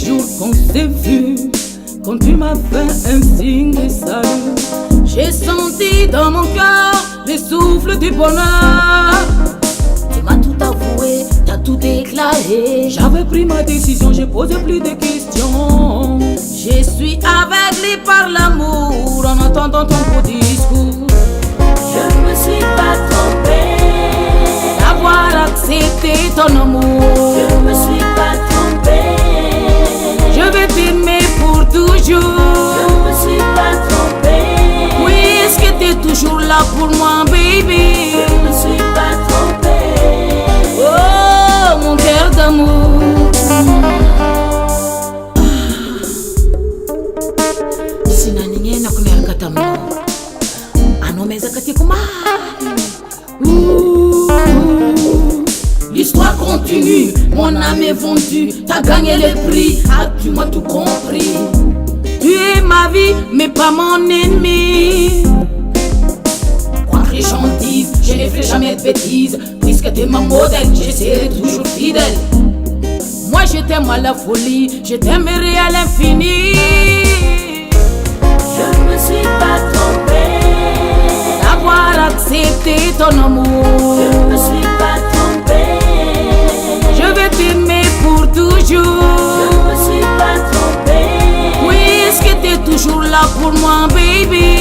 jour qu'on s'est vu, quand tu m'as fait un signe de salut, j'ai senti dans mon cœur les souffles du bonheur. Tu m'as tout avoué, t'as tout déclaré. J'avais pris ma décision, j'ai posé plus de questions. Je suis aveuglé par l'amour en entendant ton beau discours. Je ne me suis pas trompée d'avoir accepté ton amour. Je ne me suis pas trompée. Je vais t'aimer pour toujours. Je ne me suis pas trompée. Oui, est-ce que t'es toujours là pour moi, baby? Je ne me suis pas trompée. Oh, mon cœur d'amour. Sinaniye na kumeranga tamu. Anomeza katikuma. L'histoire continue, mon âme est vendue. T'as gagné le prix, tu m'as tout compris. Tu es ma vie, mais pas mon ennemi. Quoi que les gens disent, je ne ferai jamais de bêtises. Puisque t'es ma modèle, je serai toujours fidèle. Moi je t'aime à la folie, je t'aimerai à l'infini. Je ne me suis pas trompée d'avoir accepté ton amour. Je ne me suis pas trompée. Je vais t'aimer pour toujours. Je ne me suis pas trompée. Oui, est-ce que t'es toujours là pour moi, baby?